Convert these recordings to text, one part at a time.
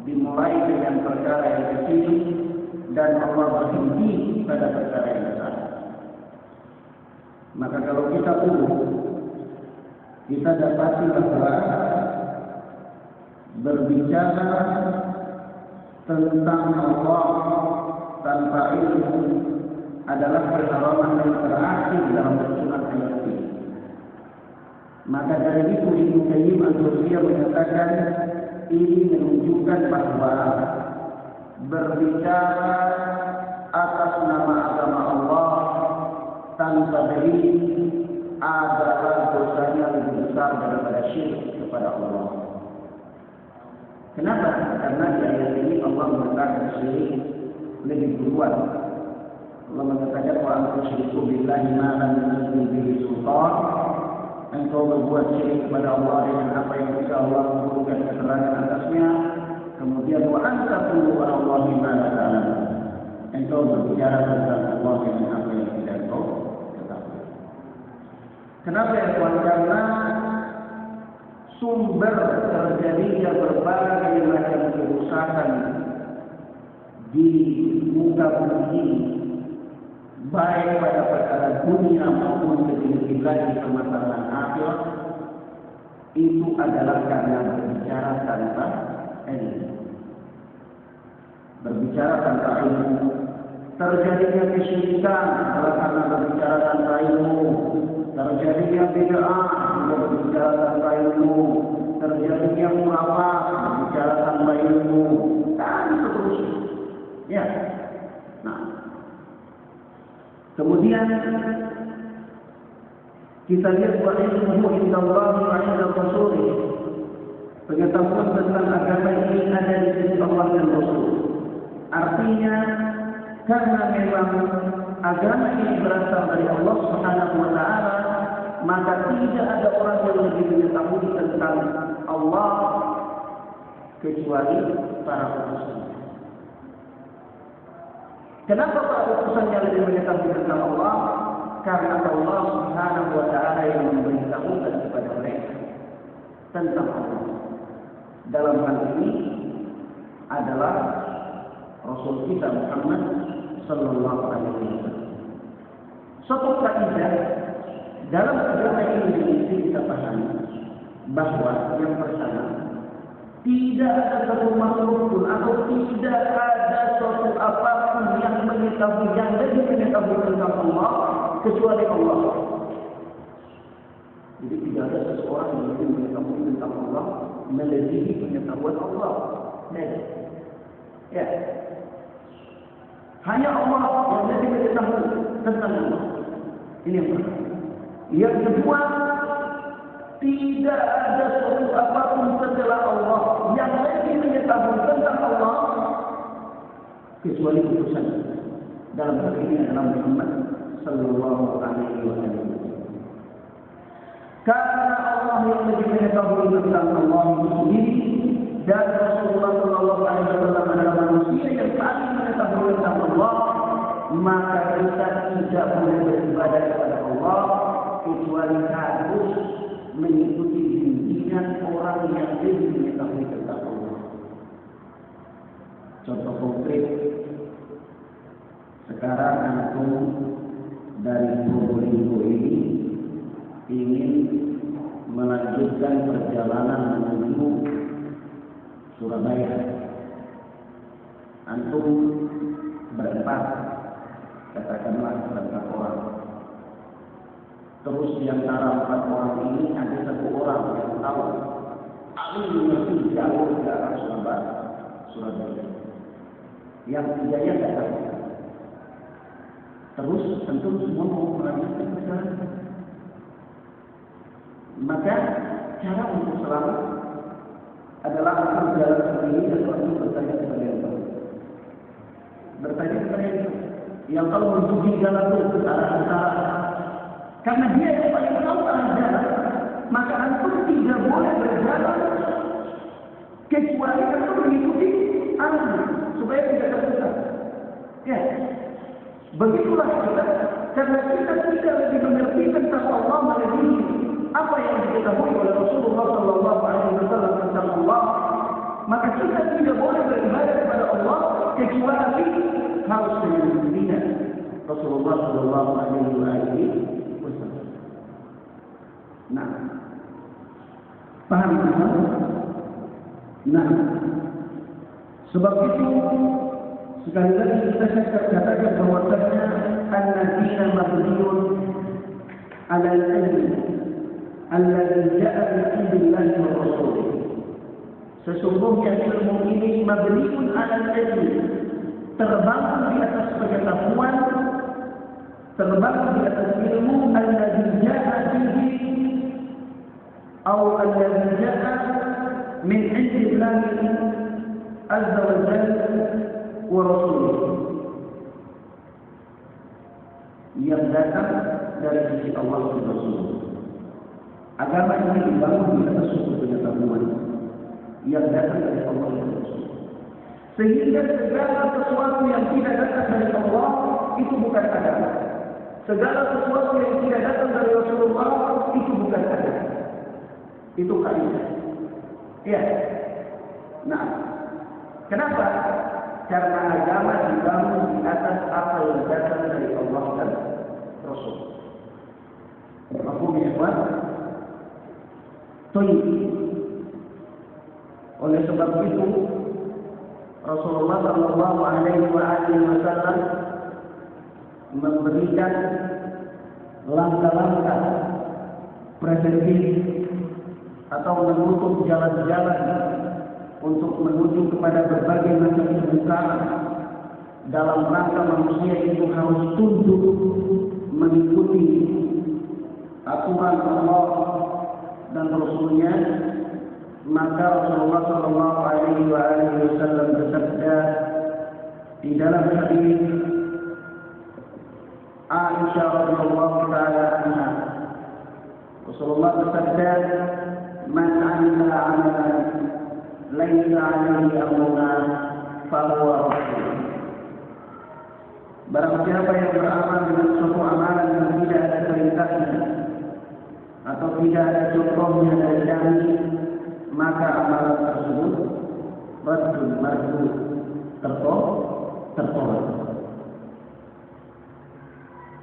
dimulai dengan perkara yang kecil dan Allah berhenti pada perkara yang besar. Maka kalau kita urut, kita dapati bahwa berbicara tentang Allah tanpa ilmu adalah perharaman yang terakhir dalam sunnah ayat ini. Maka dari itu Ibnu Qayyim al-Jauziyah menyatakan ini menunjukkan bahwa berbicara atas nama agama Allah tanpa dalil adalah dosanya lebih besar daripada syirik kepada Allah. Kenapa? Karena di ayat ini Allah mengatakan syirik lebih duluan. Allah mengatakan wa antusyriku billahi ma lam yunzil bihi sultan. Engkau berbuat syirik kepada Allah dengan apa yang bisa Allah memberikan keterangan atasnya. Kemudian wa antaqulu ala Allahi ma la ta'lamun. Engkau berbicara tentang Allah dengan apa yang tidak engkau ketahui. Kenapa ya kawan? Karena sumber terjadinya berbagai macam kerusakan di muka bumi, baik pada perkara dunia maupun lebih lagi permasalahan akhirat, itu adalah karena berbicara tanpa ilmu. Berbicara tanpa ilmu, terjadinya kesyirikan adalah karena berbicara tanpa ilmu. Terjadinya bid'ah juga berbicara tanpa ilmu. Terjadinya munafik berbicara tanpa ilmu. Dan seterusnya. Ya. Nah, kemudian kita lihat bahwa ilmu indallah wa inda rasulih. Pengetahuan tentang agama ini ada di sisi Allah dan Rasul. Artinya karena memang agama ini berasal dari Allah Subhanahu wa taala, maka tidak ada orang yang lebih mengetahui tentang Allah kecuali para utusan. Kenapa para utusannya lebih mengetahui tentang Allah? Karena Allah Subhanahu wa taala yang memberitahukan kepada mereka tentang Allah. Dalam hal ini adalah Rasul kita Muhammad sallallahu alaihi wasallam. Suatu kaidah dalam agama ini kita pahami bahwa yang pertama, tidak ada satu makhluk pun atau tidak ada suatu apapun yang mengetahui yang lebih mengetahui tentang Allah kecuali Allah. Jadi tidak ada seseorang yang lebih mengetahui tentang Allah melebihi pengetahuan Allah. Ya. Hanya Allah yang lebih mengetahui tentang Allah. Ini yang pertama. Yang kedua, tidak ada suatu apapun setelah Allah yang lebih mengetahui tentang Allah kecuali utusan. Dalam hal ini adalah Muhammad sallallahu alaihi wasallam. Karena Allah yang lebih mengetahui tentang Allah sendiri dan Rasulullah sallallahu alaihi wasallam adalah manusia yang paling mengetahui tentang Allah, maka kita tidak boleh beribadah kepada Allah kecuali harus mengikuti bimbingan orang yang lebih mengetahui tentang Allah. Contoh konkret, sekarang antum dari Probolinggo ini ingin melanjutkan perjalanan menuju Surabaya. Antum berempat, katakanlah berempat orang. Terus di antara 4 orang ini ada 1 orang yang tahu alim mengerti jalur ke arah Surabaya. Yang 3-nya tidak tahu. Terus tentu semua mau melanjutkan perjalanan. Maka cara untuk selamat adalah akan jalan sendiri dan langsung bertanya kepada yang tahu. Bertanya kepada yang tahu menuju jalan itu ke arah. Karena dia yang paling tahu arah jalan, maka antum tidak boleh berjalan kecuali antum mengikuti arah supaya tidak tersesat. Ya, begitulah kita. Karena kita tidak lebih mengerti tentang Allah melebihi apa yang diketahui oleh Rasulullah sallallahu alaihi wasallam tentang Allah, maka kita tidak boleh kecuali harus dengan bimbingan Rasulullah Shallallahu Alaihi Wasallam. Nah, paham kan? Nah, sebab itu sekali lagi kita katakan bahwasanya an-dina mabniun 'ala al-ilm alladhi ja'a bi idznillah wa rasulih. Sesungguhnya ilmu ini mabniun 'ala al-ilm, terbangun di atas pengetahuan, terbangun di atas ilmu alladhi ja'a bihi atau alladhi ja'a min 'indillah azza wa jalla wa rasulih, yang datang dari sisi Allah dan Rasul. Agama ini dibangun di atas suatu pengetahuan yang datang dari Allah dan Rasul. Sehingga segala sesuatu yang tidak datang dari Allah itu bukan agama. Segala sesuatu yang tidak datang dari Rasulullah itu bukan agama. Itu kaidah. Ya. Nah, kenapa? Karena agama dibangun di atas apa yang datang dari Allah dan Rasul. Mafhum ya, ikhwan? Oleh sebab itu Rasulullah Shallallahu Alaihi Wasallam memberikan langkah-langkah preventif atau menutup jalan-jalan untuk menuju kepada berbagai macam kebukaan dalam rangka manusia itu harus tunduk mengikuti aturan Allah dan Rasulnya. Maka Rasulullah Shallallahu Alaihi Wasallam bersabda di dalam hadis Aisyah radhiyallahu taala anha, Rasulullah bersabda, "Man 'amila 'amalan laisa 'alaihi amruna fahuwa radd." Barang siapa yang beramal dengan suatu amalan yang tidak ada perintahnya atau tidak ada contohnya dari kami, maka amalan tersebut mardud tertolak.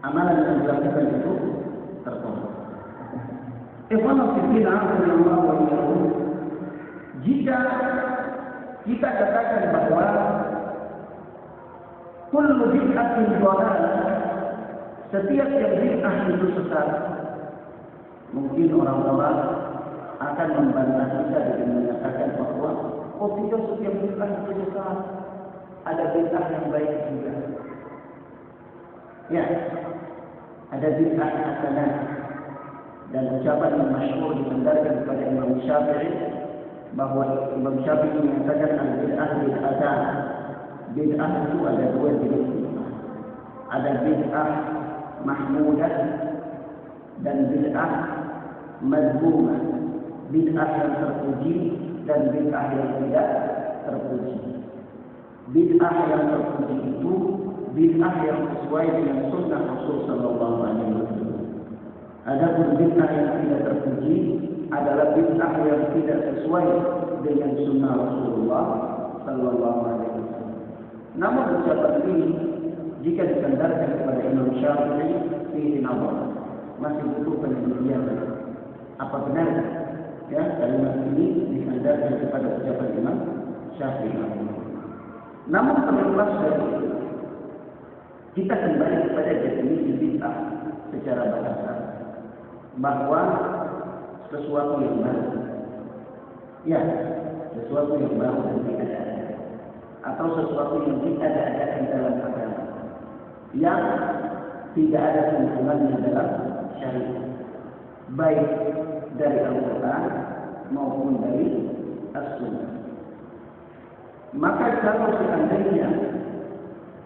Amalan yang dilakukan itu tertolak. Ikhwan fillah radhiyallahu anhu, jika kita katakan bahwa kullu bid'atin dhalalah, setiap yang bid'ah itu sesat, mungkin orang-orang akan membantah kita dengan menyatakan bahwa tidak setiap bid'ah itu sesat, ada bid'ah yang baik juga. Ya, ada bid'ah hasanah. Dan ucapan yang masyhur dibenarkan kepada Imam Syafi'i bahwa Imam Syafi'i menyatakan al-bid'ah bid'atan. Bid'ah itu ada dua jenis bid'ah. Ada bid'ah mahmudah dan bid'ah madhmumah. Bid'ah yang terpuji dan bid'ah yang tidak terpuji. Bid'ah yang terpuji itu bid'ah yang sesuai dengan sunnah Rasul sallallahu alaihi wasallam. Adapun bid'ah yang tidak terpuji adalah bid'ah yang tidak sesuai dengan sunnah Rasulullah sallallahu alaihi wasallam. Namun ucapan ini jika disandarkan kepada Imam Syafi'i fihi nazar, masih butuh penelitian. Apa benar ya kalimat ini disandarkan kepada ucapan Imam Syafi'i? Namun terlepas dari itu, kita kembali kepada definisi bid'ah secara bahasa, bahwa sesuatu yang baru, ya sesuatu yang baru dan tidak ada, atau sesuatu yang tidak ada di dalam agama, yang tidak ada hubungannya dalam syariat, baik dari Al-Quran maupun dari As-Sunnah. Maka kalau seandainya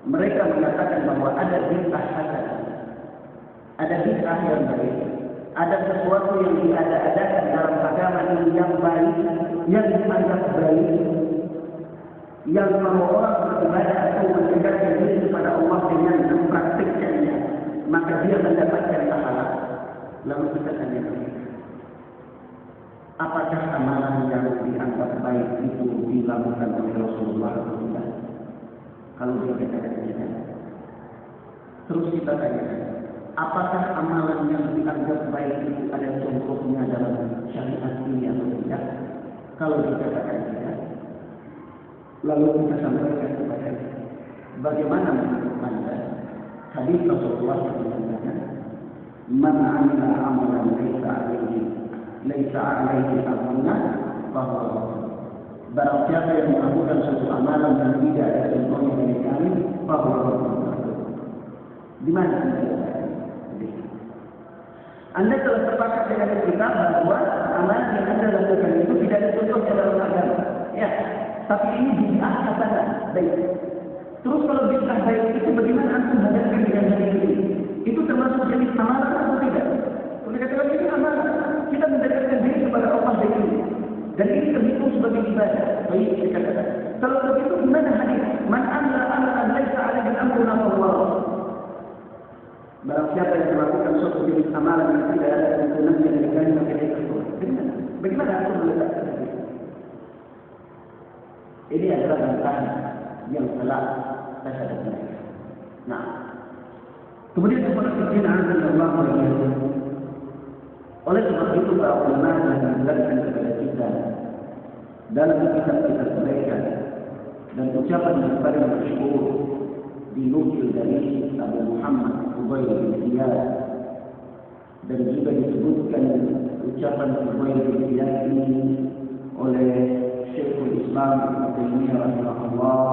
mereka mengatakan bahwa ada bid'ah hasanah, ada bid'ah yang baik, ada sesuatu yang diada-adakan dalam agama ini yang baik, yang dianggap baik, yang mau orang beribadah atau mendekatkan diri kepada Allah dengan mempraktikkannya, maka dia mendapatkan pahala. Lalu kita tanya, apakah amalan yang dianggap baik itu dilakukan oleh Rasulullah? Kalau dia katakan tidak, terus kita tanyakan, apakah amalan yang dianggap baik itu ada contohnya dalam syariat ini atau tidak? Kalau dikatakan tidak, lalu kita sampaikan kepada dia, bagaimana menurut Anda? Hadis Rasulullah yang mengatakan, "Man 'amila 'amalan laisa 'alaihi amruna fahuwa radd." Barang siapa yang melakukan suatu amalan yang tidak ada contohnya dari kami, fahuwa radd. Di mana Anda telah sepakat dengan kita bahwa amalan yang Anda lakukan itu tidak ada contohnya dalam agama. Ya, tapi ini bid'ah katakan baik. Terus kalau bid'ah baik itu bagaimana antum hadapkan dengan hadis ini? Itu termasuk jenis amalan atau tidak? Oleh katakan ini amalan. Kita mendekatkan diri kepada Allah dari ini. Dan ini terhitung sebagai ibadah. Baik, kita katakan. Kalau begitu gimana hadis? Man amila amalan laisa 'alaihi amruna fahuwa radd. Barang siapa yang melakukan suatu jenis amalan yang tidak ada tuntunannya dari kami maka dia tertolak. Bagaimana aku meletakkan ini? Ini adalah bantahan yang telah terhadap mereka. Nah, kemudian kemudian Allah berkata, oleh sebab itu para ulama telah menjelaskan kepada kita dalam kitab-kitab mereka dan ucapan yang paling masyhur dinukil dari Abu Muhammad Fudail bin Iyad dan juga disebutkan ucapan Fudail bin Iyad ini oleh Syekhul Islam Ibnu Taimiyah rahimahullah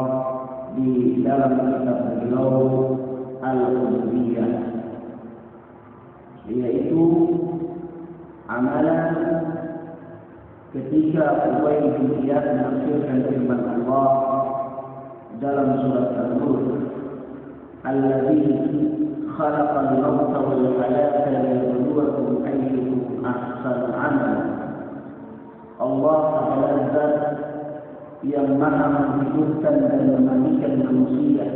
di dalam kitab beliau Al-Qudubiyah, yaitu amalan ketika Fudail bin Iyad menafsirkan firman Allah dalam surat An-Nur, "Allazi khalaqal mauta wal hayata liyabluwakum ayyukum ahsanu amala." Allah adalah Zat yang Maha menghidupkan dan mematikan manusia,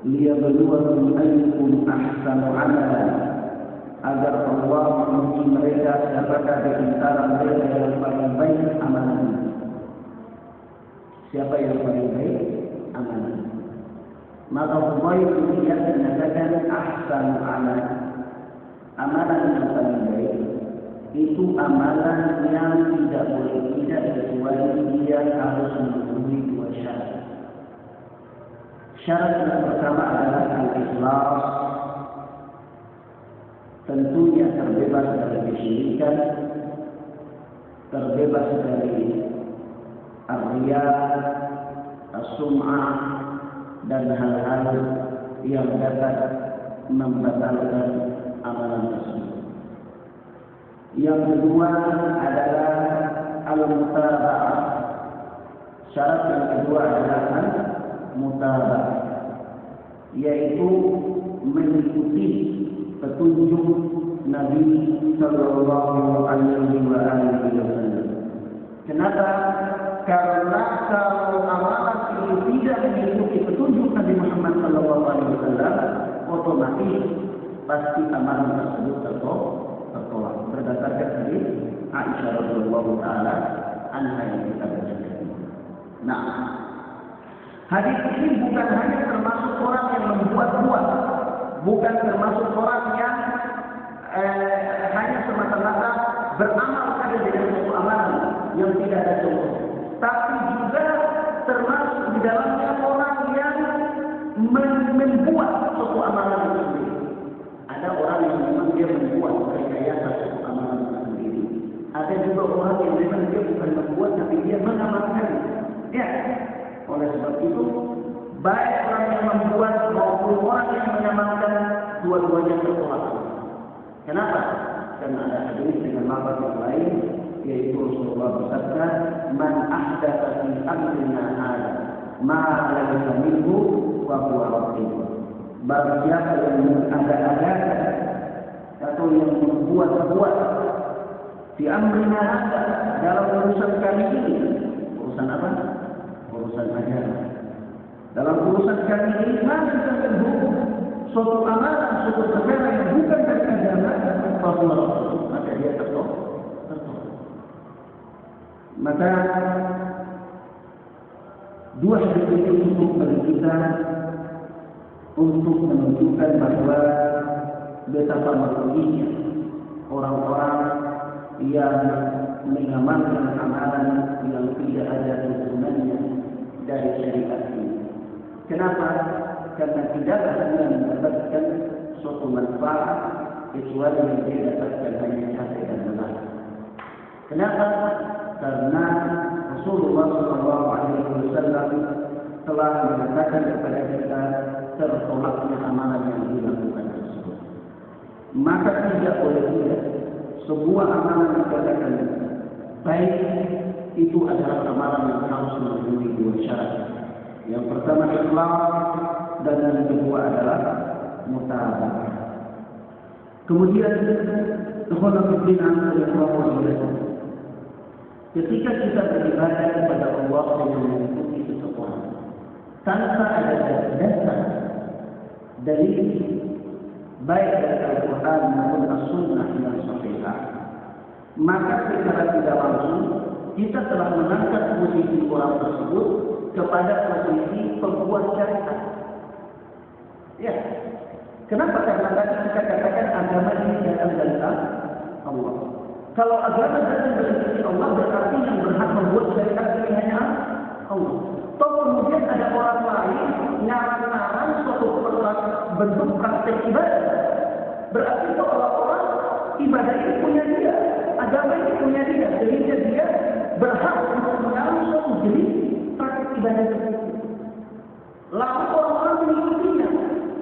liyabluwakum ayyukum ahsanu amala, agar Allah menguji mereka siapakah di antara mereka yang paling baik amalannya. Siapa yang paling baik amalan? Maka Fudail bin Iyad mengatakan ahsan amalan. Amalan yang paling baik itu amalan yang tidak boleh tidak kecuali dia harus memenuhi dua syarat. Syarat yang pertama adalah al-ikhlas, tentunya terbebas dari kesyirikan, terbebas dari ar-riya, as-sum'ah, dan hal-hal yang dapat membatalkan amalan tersebut. Yang kedua adalah al-mutaba'ah. Syarat yang kedua adalah al-mutaba'ah, yaitu mengikuti petunjuk Nabi Sallallahu Alaihi Wasallam. Kenapa? Karena kalau amalan itu tidak mengikuti petunjuk Nabi Muhammad Sallallahu Alaihi Wasallam, otomatis pasti amalan tersebut tertolak. Berdasarkan hadis Aisyah radhiyallahu taala anha yang kita baca. Nah, hadis ini bukan hanya termasuk orang yang membuat-buat, bukan termasuk orang yang hanya semata-mata beramal saja dengan suatu amalan yang tidak ada contoh, tapi juga termasuk di dalamnya orang yang membuat suatu amalan itu sendiri. Ada orang yang memang dia membuat rekayasa suatu amalan itu sendiri. Ada juga orang yang memang dia bukan membuat tapi dia mengamalkan. Ya, oleh sebab itu baik orang yang membuat maupun orang yang mengamalkan dua-duanya tertolak. Kenapa? Karena ada hadis dengan lafaz yang lain, yaitu Rasulullah bersabda, "Man ahdatsa fi amrina hadza ma laysa minhu fa huwa radd." Barang siapa yang mengada-adakan atau yang membuat-buat fi amrina hadza dalam urusan kami ini, urusan apa? Urusan agama. Dalam urusan kami ini masih terkandung suatu amalan, suatu perkara yang bukan dari agama, maka dia tertolak. Maka Dua hadis ini cukup bagi kita untuk menunjukkan bahwa betapa meruginya orang-orang yang mengamalkan amalan yang tidak ada tujuannya dari syariat ini. Kenapa? Karena tidak hanya mendapatkan suatu manfaat kecuali yang dia dapatkan hanya capek dan lelah. Kenapa? Karena Rasulullah SAW telah mengatakan kepada kita tertolaknya amalan yang dilakukan tersebut. Maka tidak boleh tidak sebuah amalan dikatakan baik itu adalah amalan yang harus memenuhi dua syarat. Yang pertama ikhlas dan yang kedua adalah mutaba'ah. Kemudian ketika kita beribadah kepada Allah dengan mengikuti seseorang tanpa ada dasar dari baik dari Al-Quran maupun As-Sunnah yang sahihah, maka secara tidak langsung kita telah mengangkat posisi orang tersebut kepada posisi pembuat syariat. Ya, kenapa? Karena tadi kita katakan agama ini datang dari Allah. Kalau agama datang dari Allah, berarti yang berhak membuat syariat ini hanya Allah. Toh kemudian ada orang lain ngarang-ngarang suatu bentuk praktek ibadah. Berarti seolah-olah ibadah itu punya dia, agama itu punya dia, sehingga dia berhak untuk mengarang suatu jenis praktek ibadah tersebut. Lalu orang-orang mengikutinya.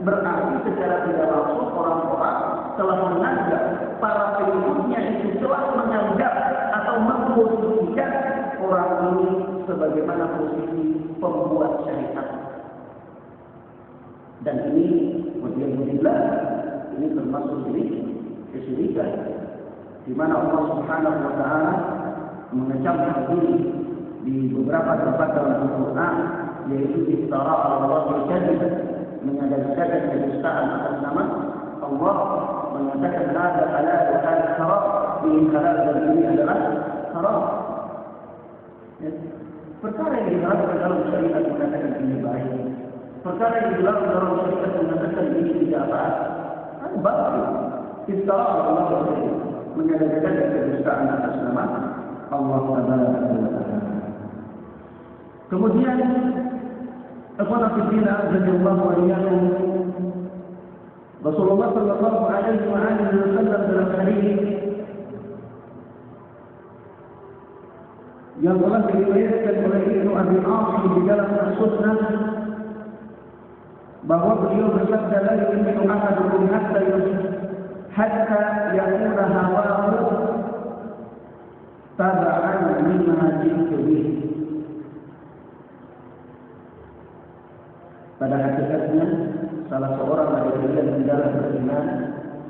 Berarti secara tidak langsung orang-orang telah menganggap para pengikutnya itu telah menganggap atau memposisikan orang ini sebagaimana posisi pembuat syariat. Dan ini waliyadzubillah, ini termasuk kesyirikan, di mana Allah Subhanahu wa taala mengecam hal ini di beberapa tempat dalam Al-Qur'an, yaitu iftara 'ala Allahi kadzib, mengadakan kedustaan atas nama Allah, mengatakan hada halal wa hada haram, ini halal dan ini adalah haram. Ya. Perkara yang dilarang dalam syariat mengatakan ini baik, perkara yang dilarang dalam syariat mengatakan ini tidak baik. Itu batil. Iftara Allah mengadakan kedustaan atas nama Allah Subhanahu wa taala. Kemudian Akhwana fillah radhiyallahu anhu, Rasulullah sallallahu alaihi wasallam dalam hadis yang telah diriwayatkan oleh Ibnu Abi Asim di dalam As-Sunnah, bahwa beliau bersabda, la yu'minu ahadukum hatta yakuna hawahu taba'an lima ji'tu bihi. Pada hakikatnya salah seorang dari kalian tidaklah beriman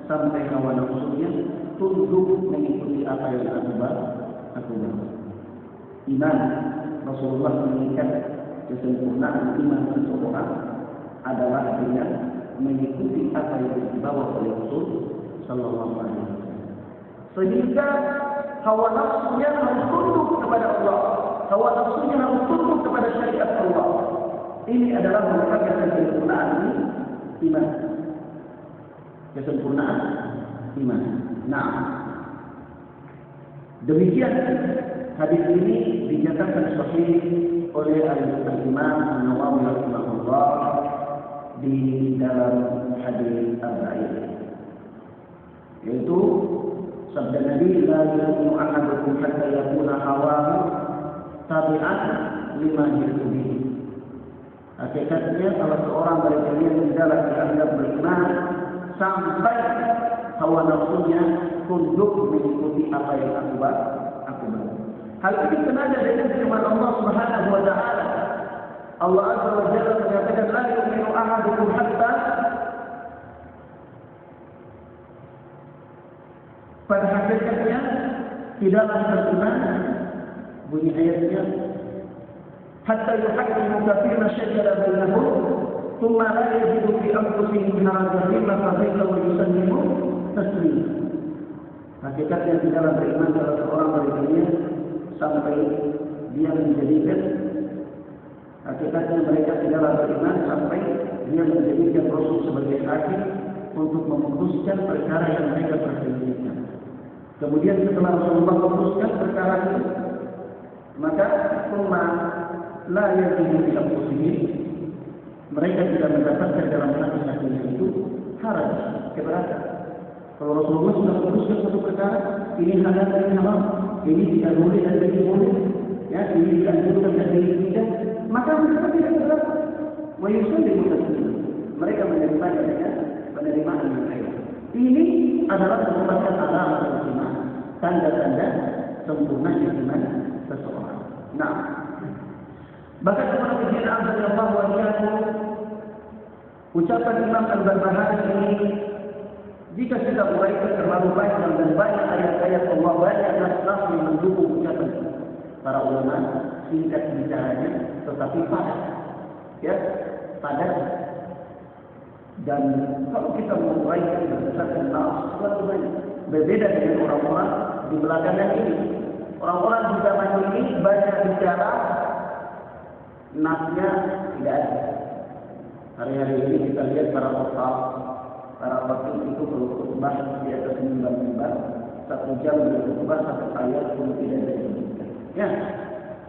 sampai hawa nafsunya tunduk mengikuti apa yang aku bawa. Iman, Rasulullah mengingat kesempurnaan iman seseorang adalah dengan mengikuti apa yang dibawa oleh Rasul Sallallahu Alaihi Wasallam. Sehingga hawa nafsunya harus tunduk kepada Allah, hawa nafsunya harus tunduk kepada syariat Allah. Ini adalah merupakan kesempurnaan iman. Kesempurnaan iman. Nah, demikian hadis ini dinyatakan sahih oleh Al-Imam An-Nawawi rahimahullah di dalam hadis Arba'in, yaitu sabda Nabi, la yu'minu ahadukum hatta yakuna hawahu tabi'an lima ji'tu bihi. Hakikatnya salah seorang dari kalian tidaklah dianggap beriman sampai hawa nafsunya tunduk mengikuti apa yang aku bawa. Hal ini senada dengan firman Allah Subhanahu wa taala. Allah Azza wa Jalla mengatakan, la yu'minu ahadukum hatta, pada hakikatnya tidaklah beriman, bunyi ayatnya, hatta yuhaqqimu fima shajara bainahum thumma la yajidu fi anfusihim harajan mimma qadaita wa yusallimu taslima. Hakikatnya tidaklah beriman salah seorang dari kalian sampai dia menjadikan Hakikatnya mereka tidaklah beriman sampai dia menjadikan Rasul sebagai hakim untuk memutuskan perkara yang mereka perselisihkan. Kemudian setelah Rasulullah memutuskan perkara itu, maka umma la yajidu bi anfusihim, mereka tidak mendapatkan dalam hati-hatinya itu haraj, keberatan. Kalau Rasulullah sudah memutuskan satu perkara, ini halal dan haram, ini tidak boleh dan tidak boleh, ya, ini dianjurkan dan ini tidak, maka mereka tidak keberatan. Wa yusallimu taslima, mereka menerimanya dengan penerimaan yang baik. Ini adalah merupakan alamat iman, tanda-tanda sempurnanya iman seseorang. Nah, bahkan kepada kejadian Abdullah wa iyyakum, ucapan Imam Al-Barbahari ini, jika kita uraikan terlalu panjang dan banyak ayat-ayat Allah, banyak nas-nas yang mendukung ucapan para ulama, singkat bicaranya, tetapi padat, ya, padat. Dan kalau kita menguraikan berdasarkan nas, terlalu banyak. Berbeda dengan orang-orang di belakangan ini. Orang-orang di zaman ini banyak bicara, nasnya tidak ada. Hari-hari ini kita lihat para khotbah itu perlu khutbah di atas mimbar-mimbar, 1 jam dia khutbah, 1 ayat pun tidak disebutkan. Ya,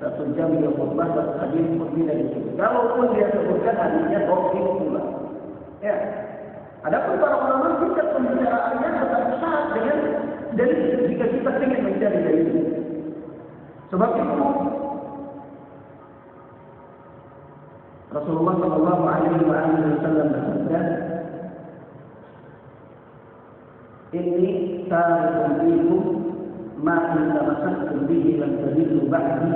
1 jam dia khutbah, 1 hadis pun tidak disebutkan. Kalaupun dia sebutkan hadisnya hoki pula. Ya, adapun para ulama singkat pembicaraannya tetap syarat dengan dalil jika kita ingin mencari dalil. Sebab itu Rasulullah Shallallahu Alaihi Wasallam bersabda, "Ini tarikun bikum ma in tamassaktum bihi lan tadillu ba'di